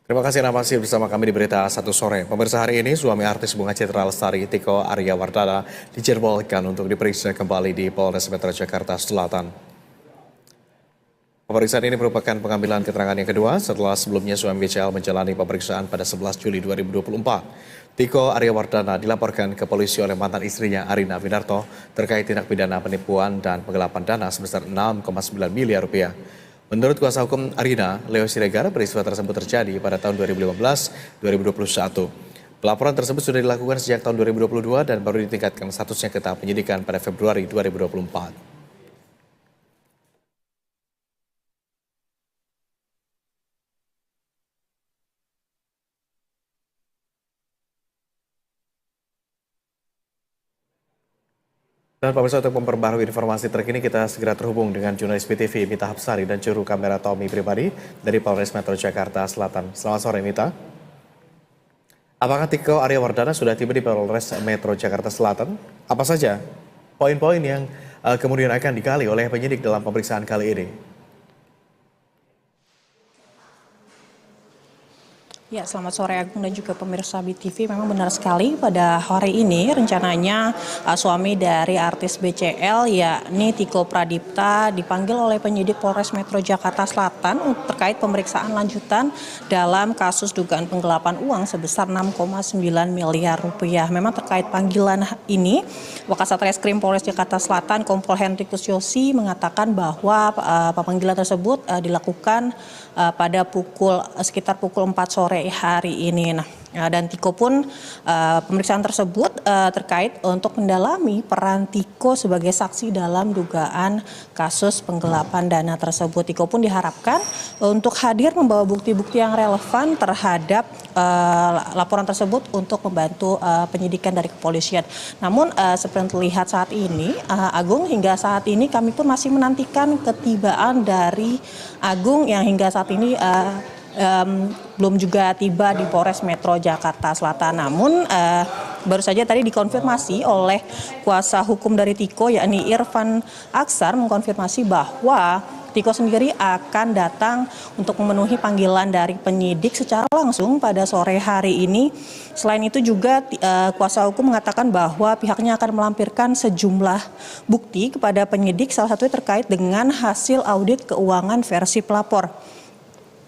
Terima kasih Anda masih bersama kami di Berita Satu Sore. Pemirsa, hari ini suami artis Bunga Citra Lestari, Tiko Aryawardana, dijadwalkan untuk diperiksa kembali di Polres Metro Jakarta Selatan. Pemeriksaan ini merupakan pengambilan keterangan yang kedua setelah sebelumnya suami BCL menjalani pemeriksaan pada 11 Juli 2024. Tiko Aryawardana dilaporkan ke polisi oleh mantan istrinya Arina Winarto terkait tindak pidana penipuan dan penggelapan dana sebesar 6,9 miliar rupiah. Menurut kuasa hukum Arina, Leo Siregar, peristiwa tersebut terjadi pada tahun 2015-2021. Pelaporan tersebut sudah dilakukan sejak tahun 2022 dan baru ditingkatkan statusnya ke tahap penyidikan pada Februari 2024. Dan pemirsa, untuk memperbarui informasi terkini, kita segera terhubung dengan jurnalis PTV Mita Hapsari dan juru kamera Tommy Pribadi dari Polres Metro Jakarta Selatan. Selamat sore, Mita. Apakah Tiko Aryawardana sudah tiba di Polres Metro Jakarta Selatan? Apa saja poin-poin yang kemudian akan digali oleh penyidik dalam pemeriksaan kali ini? Ya, selamat sore Agung dan juga pemirsa BTV. Memang benar sekali pada hari ini rencananya suami dari artis BCL yakni Tiko Pradipta dipanggil oleh penyidik Polres Metro Jakarta Selatan terkait pemeriksaan lanjutan dalam kasus dugaan penggelapan uang sebesar 6,9 miliar rupiah. Memang terkait panggilan ini, Wakasat Reskrim Polres Jakarta Selatan Kompol Hendrikus Yosi mengatakan bahwa pemanggilan tersebut dilakukan pada sekitar pukul 4 sore hari ini. Dan Tiko pun pemeriksaan tersebut terkait untuk mendalami peran Tiko sebagai saksi dalam dugaan kasus penggelapan dana tersebut. Tiko pun diharapkan untuk hadir membawa bukti-bukti yang relevan terhadap laporan tersebut untuk membantu penyidikan dari kepolisian. Namun seperti yang terlihat saat ini, Agung, hingga saat ini kami pun masih menantikan ketibaan dari Agung yang hingga saat ini belum juga tiba di Polres Metro Jakarta Selatan. Namun baru saja tadi dikonfirmasi oleh kuasa hukum dari Tiko yakni Irfan Aksar mengkonfirmasi bahwa Tiko sendiri akan datang untuk memenuhi panggilan dari penyidik secara langsung pada sore hari ini. Selain itu juga kuasa hukum mengatakan bahwa pihaknya akan melampirkan sejumlah bukti kepada penyidik, salah satunya terkait dengan hasil audit keuangan versi pelapor.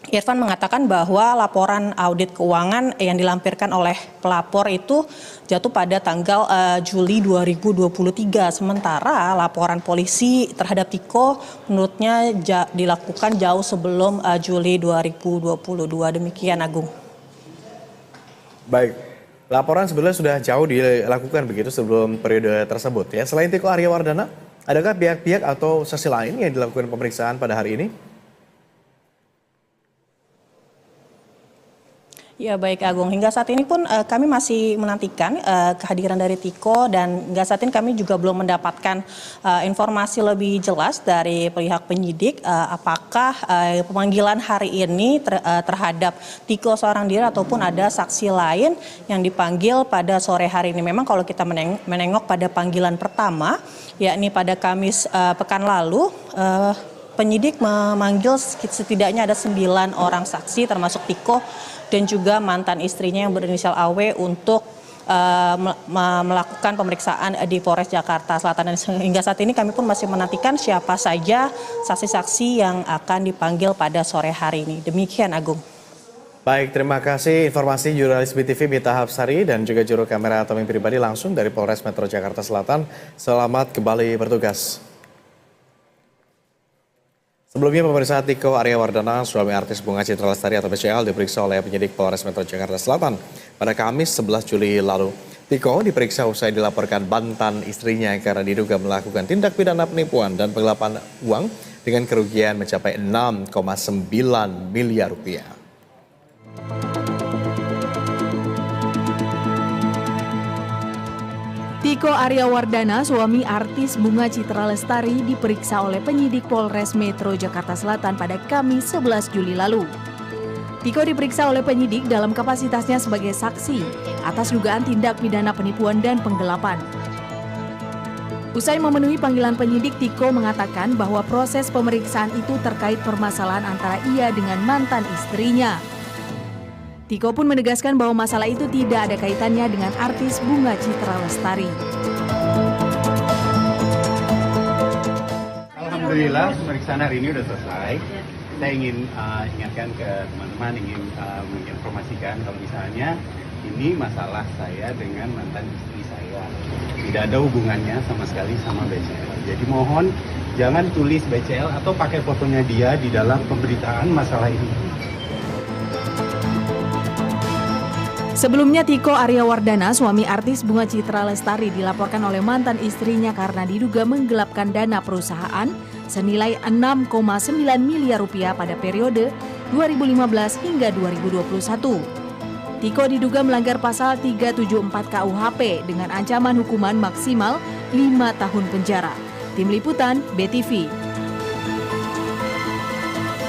Irfan mengatakan bahwa laporan audit keuangan yang dilampirkan oleh pelapor itu jatuh pada tanggal Juli 2023. Sementara laporan polisi terhadap Tiko menurutnya dilakukan jauh sebelum Juli 2022. Demikian, Agung. Baik, laporan sebenarnya sudah jauh dilakukan begitu sebelum periode tersebut ya. Selain Tiko Aryawardana, adakah pihak-pihak atau saksi lain yang dilakukan pemeriksaan pada hari ini? Ya, baik Agung, hingga saat ini pun kami masih menantikan kehadiran dari Tiko dan hingga saat ini kami juga belum mendapatkan informasi lebih jelas dari pihak penyidik apakah pemanggilan hari ini terhadap Tiko seorang diri ataupun ada saksi lain yang dipanggil pada sore hari ini. Memang kalau kita menengok pada panggilan pertama yakni pada Kamis pekan lalu, penyidik memanggil setidaknya ada 9 orang saksi termasuk Tiko dan juga mantan istrinya yang berinisial AW untuk melakukan pemeriksaan di Polres Jakarta Selatan. Dan hingga saat ini kami pun masih menantikan siapa saja saksi-saksi yang akan dipanggil pada sore hari ini. Demikian, Agung. Baik, terima kasih informasi jurnalis BTV Mita Hapsari dan juga juru kamera Tommy Pribadi langsung dari Polres Metro Jakarta Selatan. Selamat kembali bertugas. Sebelumnya, pemirsa, Tiko Aryawardana, suami artis Bunga Citra Lestari atau BCL, diperiksa oleh penyidik Polres Metro Jakarta Selatan pada Kamis 11 Juli lalu. Tiko diperiksa usai dilaporkan mantan istrinya karena diduga melakukan tindak pidana penipuan dan penggelapan uang dengan kerugian mencapai 6,9 miliar rupiah. Tiko Aryawardana, suami artis Bunga Citra Lestari, diperiksa oleh penyidik Polres Metro Jakarta Selatan pada Kamis 11 Juli lalu. Tiko diperiksa oleh penyidik dalam kapasitasnya sebagai saksi atas dugaan tindak pidana penipuan dan penggelapan. Usai memenuhi panggilan penyidik, Tiko mengatakan bahwa proses pemeriksaan itu terkait permasalahan antara ia dengan mantan istrinya. Tiko pun menegaskan bahwa masalah itu tidak ada kaitannya dengan artis Bunga Citra Lestari. Alhamdulillah pemeriksaan hari ini sudah selesai. Saya ingin ingatkan ke teman-teman, ingin menginformasikan kalau misalnya ini masalah saya dengan mantan istri saya. Tidak ada hubungannya sama sekali sama BCL. Jadi mohon jangan tulis BCL atau pakai fotonya dia di dalam pemberitaan masalah ini. Sebelumnya Tiko Aryawardana, suami artis Bunga Citra Lestari, dilaporkan oleh mantan istrinya karena diduga menggelapkan dana perusahaan senilai 6,9 miliar rupiah pada periode 2015 hingga 2021. Tiko diduga melanggar pasal 374 KUHP dengan ancaman hukuman maksimal 5 tahun penjara. Tim Liputan, BTV.